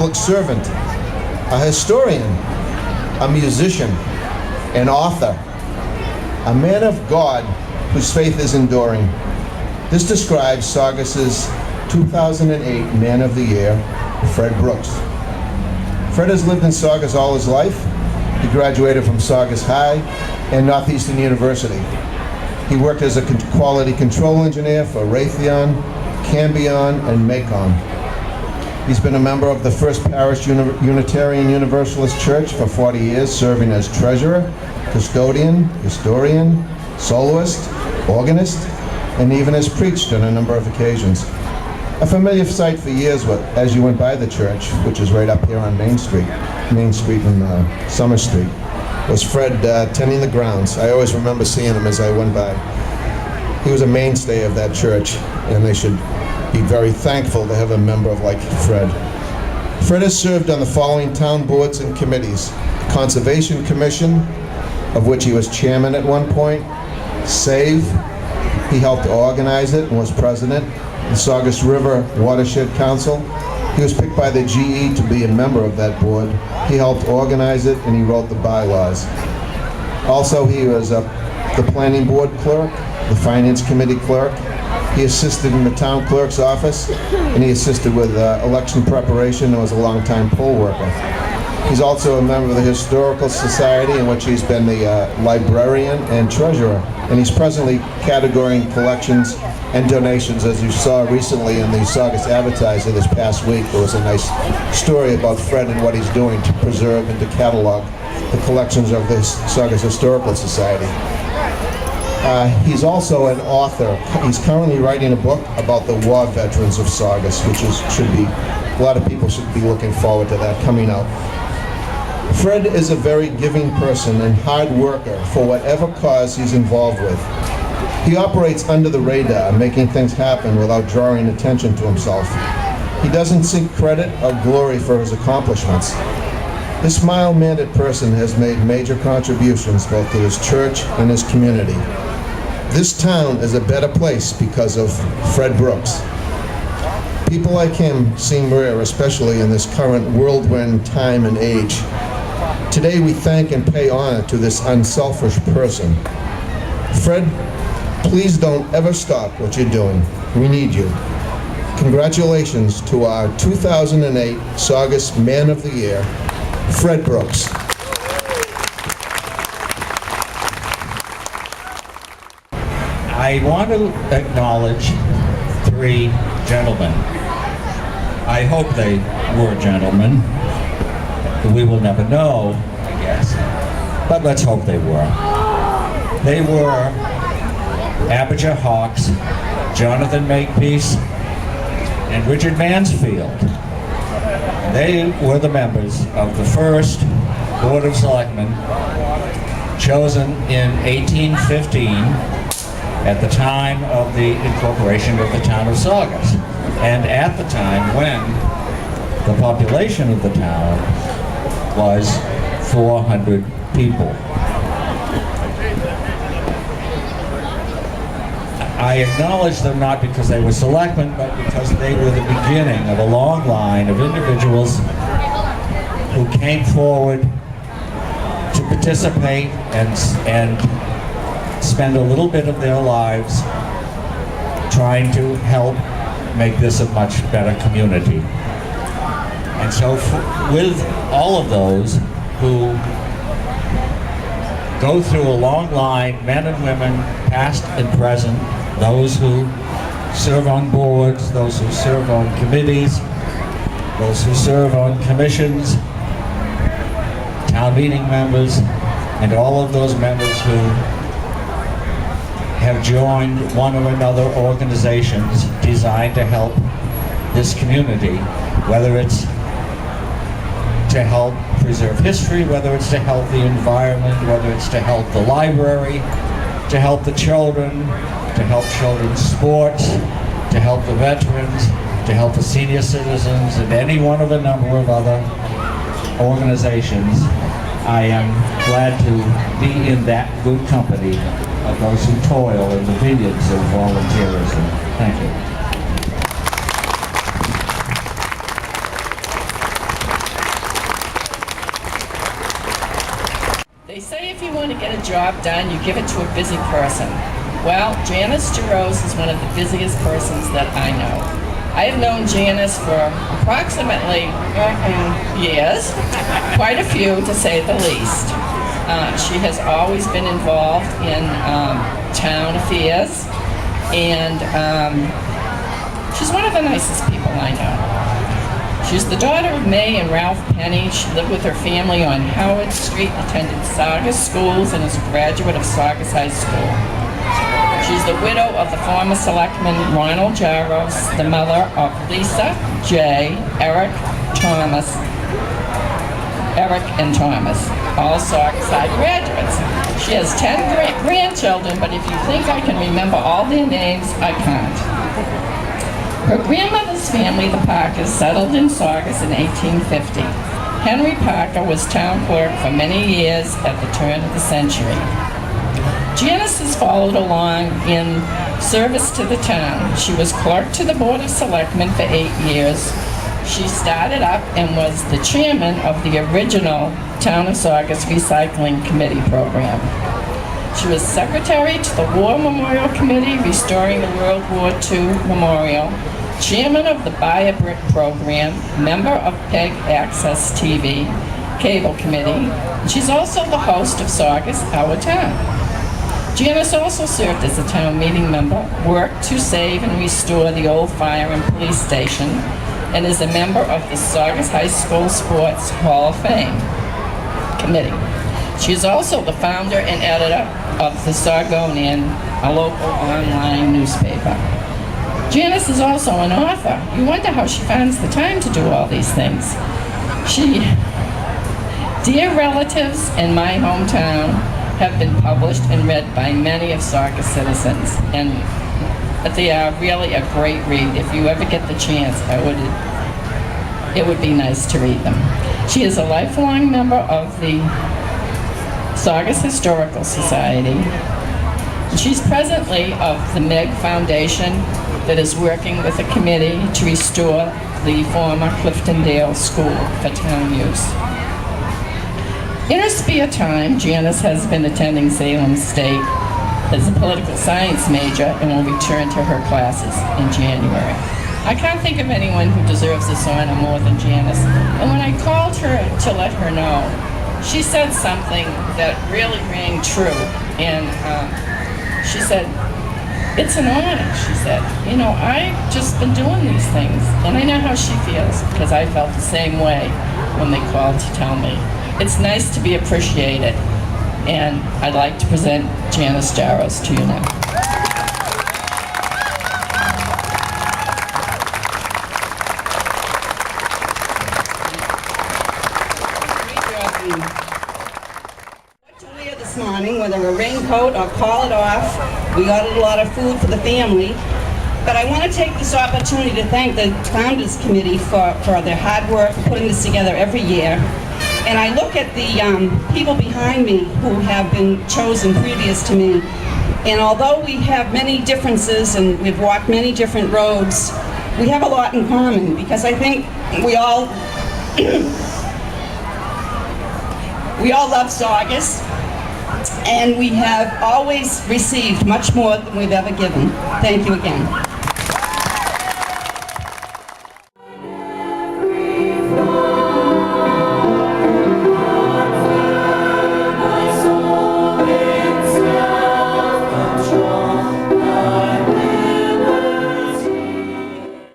public servant, a historian, a musician, an author, a man of God whose faith is enduring. This describes Saugus's 2008 Man of the Year, Fred Brooks. Fred has lived in Saugus all his life. He graduated from Saugus High and Northeastern University. He worked as a quality control engineer for Raytheon, Cambion, and Macon. He's been a member of the First Parish Unitarian Universalist Church for 40 years, serving as treasurer, custodian, historian, soloist, organist, and even has preached on a number of occasions. A familiar sight for years as you went by the church, which is right up here on Main Street and Summer Street, was Fred tending the grounds. I always remember seeing him as I went by. He was a mainstay of that church, and they should be very thankful to have a member like Fred. Fred has served on the following town boards and committees: Conservation Commission, of which he was chairman at one point; SAVE, he helped organize it and was president; the Saugus River Watershed Council, he was picked by the GE to be a member of that board. He helped organize it and he wrote the bylaws. Also, he was the planning board clerk, the finance committee clerk. He assisted in the town clerk's office, and he assisted with election preparation and was a long-time poll worker. He's also a member of the Historical Society, in which he's been the librarian and treasurer, and he's presently categorizing collections and donations. As you saw recently in the Saugus Advertiser this past week, there was a nice story about Fred and what he's doing to preserve and to catalog the collections of the Saugus Historical Society. He's also an author. He's currently writing a book about the war veterans of Saugus, which a lot of people should be looking forward to that coming out. Fred is a very giving person and hard worker for whatever cause he's involved with. He operates under the radar, making things happen without drawing attention to himself. He doesn't seek credit or glory for his accomplishments. This mild-mannered person has made major contributions both to his church and his community. This town is a better place because of Fred Brooks. People like him seem rare, especially in this current whirlwind time and age. Today we thank and pay honor to this unselfish person. Fred, please don't ever stop what you're doing. We need you. Congratulations to our 2008 Saugus Man of the Year, Fred Brooks. I want to acknowledge three gentlemen. I hope they were gentlemen. We will never know, I guess, but let's hope they were. They were Abijah Hawks, Jonathan Makepeace, and Richard Mansfield. They were the members of the first Board of Selectmen chosen in 1815 at the time of the incorporation of the town of Saugus, and at the time when the population of the town was 400 people. I acknowledge them not because they were selectmen, but because they were the beginning of a long line of individuals who came forward to participate and spend a little bit of their lives trying to help make this a much better community. And so with all of those who go through a long line, men and women, past and present, those who serve on boards, those who serve on committees, those who serve on commissions, town meeting members, and all of those members who have joined one or another organizations designed to help this community, whether it's to help preserve history, whether it's to help the environment, whether it's to help the library, to help the children, to help children's sports, to help the veterans, to help the senior citizens, and any one of a number of other organizations. I am glad to be in that good company of those who toil in the vineyards of volunteerism. Thank you. They say if you want to get a job done, you give it to a busy person. Well, Janice Jaros is one of the busiest persons that I know. I have known Janice for approximately years, quite a few to say the least. She has always been involved in town affairs, and she's one of the nicest people I know. She's the daughter of May and Ralph Penny. She lived with her family on Howard Street, attended Saugus schools, and is a graduate of Saugus High School. She's the widow of the former selectman Ronald Jaros, the mother of Lisa, Jay, Eric and Thomas, all Saugus High graduates. She has 10 grandchildren, but if you think I can remember all their names, I can't. Her grandmother's family, the Parkers, settled in Saugus in 1850. Henry Parker was town clerk for many years at the turn of the century. Janice has followed along in service to the town. She was clerk to the Board of Selectmen for 8 years. She started up and was the chairman of the original Town of Saugus Recycling Committee program. She was secretary to the War Memorial Committee, restoring the World War II Memorial, chairman of the Buy a Brick program, member of PEG Access TV Cable Committee. She's also the host of Saugus, Our Town. Janice also served as a town meeting member, worked to save and restore the old fire and police station, and is a member of the Saugus High School Sports Hall of Fame Committee. She is also the founder and editor of the Saugonian, a local online newspaper. Janice is also an author. You wonder how she finds the time to do all these things. Dear Relatives in My Hometown have been published and read by many of Saugus citizens, and they are really a great read. If you ever get the chance, it would be nice to read them. She is a lifelong member of the Saugus Historical Society. She's presently of the Meg Foundation that is working with a committee to restore the former Cliftondale School for town use. In her spare time, Janice has been attending Salem State as a political science major and will return to her classes in January. I can't think of anyone who deserves this honor more than Janice. And when I called her to let her know, she said something that really rang true. And she said, "It's an honor," she said. "You know, I've just been doing these things." And I know how she feels, because I felt the same way when they called to tell me. It's nice to be appreciated. And I'd like to present Janice Jaros to you now. What to wear this morning, whether a raincoat or call it off. We ordered a lot of food for the family. But I want to take this opportunity to thank the Founders Committee for their hard work putting this together every year. And I look at the people behind me who have been chosen previous to me, and although we have many differences and we've walked many different roads, we have a lot in common, because I think we all love Saugus, and we have always received much more than we've ever given. Thank you again.